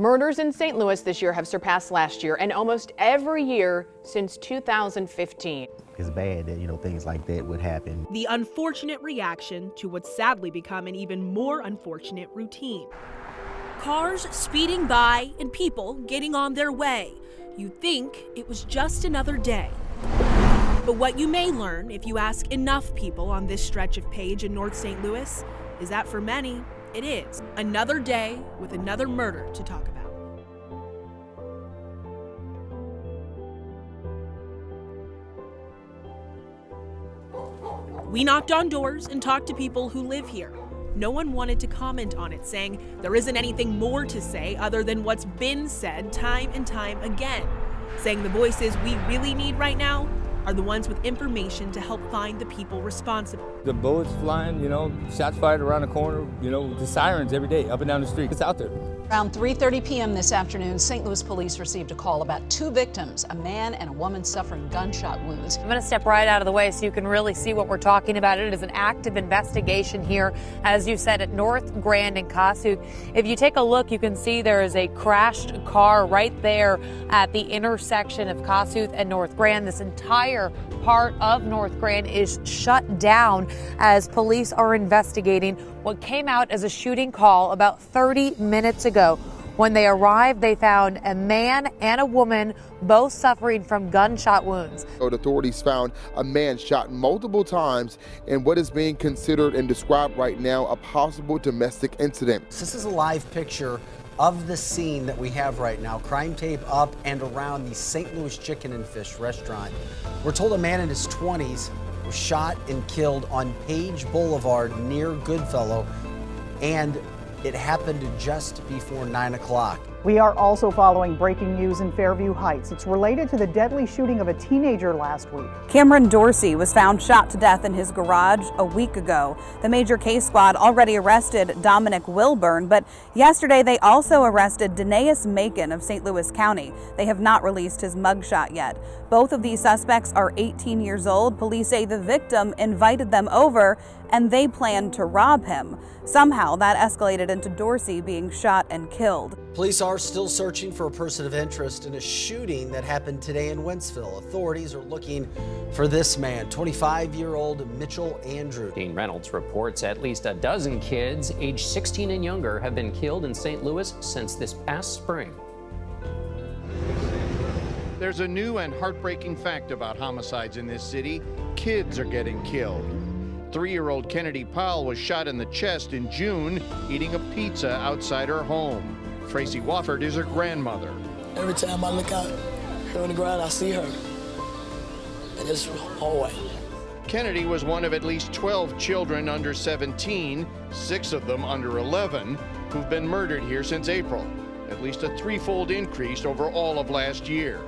Murders in St. Louis this year have surpassed last year and almost every year since 2015. It's bad that, things like that would happen. The unfortunate reaction to what's sadly become an even more unfortunate routine. Cars speeding by and people getting on their way. You'd think it was just another day. But what you may learn if you ask enough people on this stretch of page in North St. Louis is that for many, it is another day with another murder to talk about. We knocked on doors and talked to people who live here. No one wanted to comment on it, saying there isn't anything more to say other than what's been said time and time again, saying the voices we really need right now are the ones with information to help find the people responsible. The bullets flying, shots fired around the corner, the sirens every day up and down the street. It's out there. Around 3:30 p.m. this afternoon, St. Louis police received a call about two victims, a man and a woman suffering gunshot wounds. I'm going to step right out of the way so you can really see what we're talking about. It is an active investigation here, as you said, at North Grand and Kossuth. If you take a look, you can see there is a crashed car right there at the intersection of Kossuth and North Grand. This entire part of North Grand is shut down as police are investigating what came out as a shooting call about 30 minutes ago. When they arrived, they found a man and a woman both suffering from gunshot wounds. Authorities found a man shot multiple times in what is being considered and described right now a possible domestic incident. This is a live picture of the scene that we have right now. Crime tape up and around the St. Louis Chicken and Fish restaurant. We're told a man in his 20s was shot and killed on Page Boulevard near Goodfellow, and it happened just before 9 o'clock. We are also following breaking news in Fairview Heights. It's related to the deadly shooting of a teenager last week. Cameron Dorsey was found shot to death in his garage a week ago. The major case squad already arrested Dominic Wilburn, but yesterday they also arrested Danaeus Macon of St. Louis County. They have not released his mugshot yet. Both of these suspects are 18 years old. Police say the victim invited them over and they planned to rob him. Somehow that escalated into Dorsey being shot and killed. Police are still searching for a person of interest in a shooting that happened today in Wentzville. Authorities are looking for this man, 25-year-old Mitchell Andrew. Dean Reynolds reports at least a dozen kids aged 16 and younger have been killed in St. Louis since this past spring. There's a new and heartbreaking fact about homicides in this city. Kids are getting killed. 3-year-old Kennedy Powell was shot in the chest in June eating a pizza outside her home. Tracy Wofford is her grandmother. Every time I look out here on the ground, I see her. And it's hallway. Kennedy was one of at least 12 children under 17, 6 of them under 11, who've been murdered here since April. At least a threefold increase over all of last year.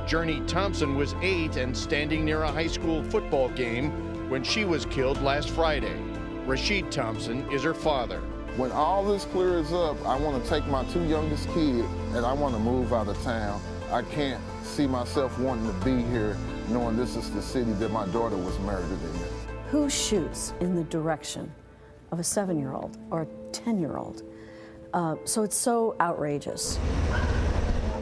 Journey Thompson was 8 and standing near a high school football game when she was killed last Friday. Rashid Thompson is her father. When all this clears up, I want to take my 2 youngest kids and I want to move out of town. I can't see myself wanting to be here knowing this is the city that my daughter was murdered in. Who shoots in the direction of a 7-year-old or a 10-year-old? So it's so outrageous.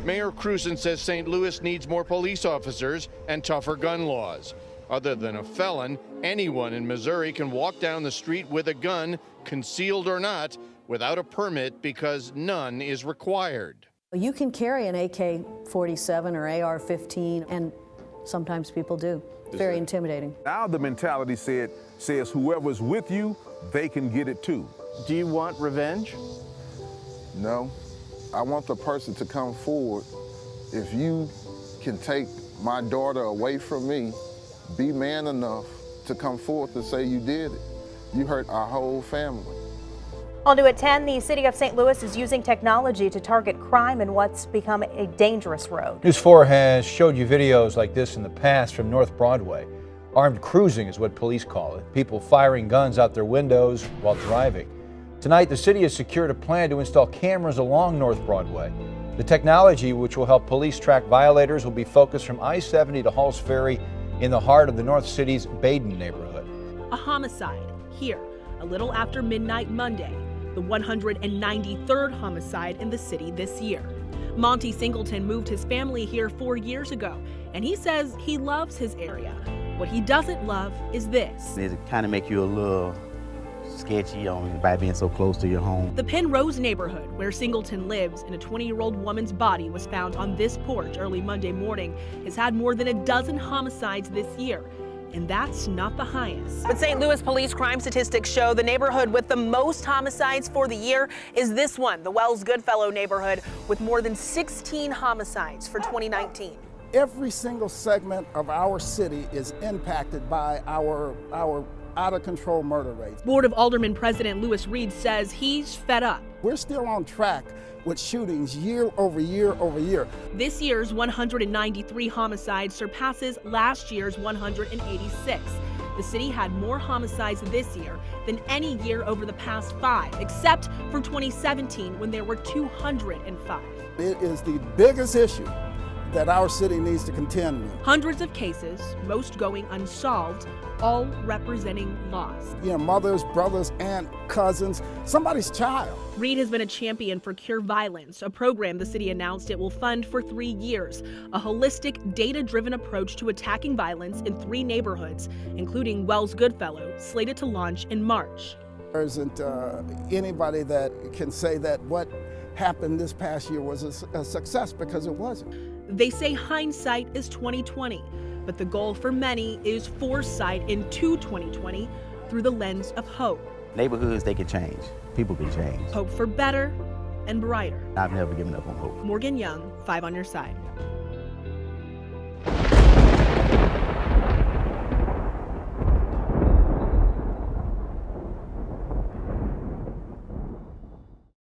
Mayor Cruzen says St. Louis needs more police officers and tougher gun laws. Other than a felon, anyone in Missouri can walk down the street with a gun, concealed or not, without a permit because none is required. You can carry an AK-47 or AR-15, and sometimes people do. It's very intimidating. Now the mentality says whoever's with you, they can get it too. Do you want revenge? No. I want the person to come forward. If you can take my daughter away from me, be man enough to come forth and say you did it. You hurt our whole family. On to at 10, the city of St. Louis is using technology to target crime in what's become a dangerous road. News 4 has showed you videos like this in the past from North Broadway. Armed cruising is what police call it. People firing guns out their windows while driving. Tonight, the city has secured a plan to install cameras along North Broadway. The technology, which will help police track violators, will be focused from I-70 to Halls Ferry in the heart of the North City's Baden neighborhood. A homicide here, a little after midnight Monday. the 193rd homicide in the city this year. Monty Singleton moved his family here 4 years ago, and he says he loves his area. What he doesn't love is this. It kind of make you a little sketchy by being so close to your home. The Penrose neighborhood, where Singleton lives, and a 20-year-old woman's body was found on this porch early Monday morning, has had more than a dozen homicides this year. And that's not the highest. But St. Louis police crime statistics show the neighborhood with the most homicides for the year is this one, the Wells Goodfellow neighborhood, with more than 16 homicides for 2019. Every single segment of our city is impacted by our out-of-control murder rates. Board of Aldermen President Lewis Reed says he's fed up. We're still on track with shootings year over year over year. This year's 193 homicides surpasses last year's 186. The city had more homicides this year than any year over the past 5, except for 2017 when there were 205. It is the biggest issue that our city needs to contend with. Hundreds of cases, most going unsolved, all representing loss. You know, mothers, brothers, aunts, cousins, somebody's child. Reed has been a champion for Cure Violence, a program the city announced it will fund for 3 years, a holistic, data-driven approach to attacking violence in 3 neighborhoods, including Wells Goodfellow, slated to launch in March. There isn't anybody that can say that what happened this past year was a success, because it wasn't. They say hindsight is 20/20, but the goal for many is foresight into 2020 through the lens of hope. Neighborhoods, they can change. People can change. Hope for better and brighter. I've never given up on hope. Morgan Young, 5 on your side.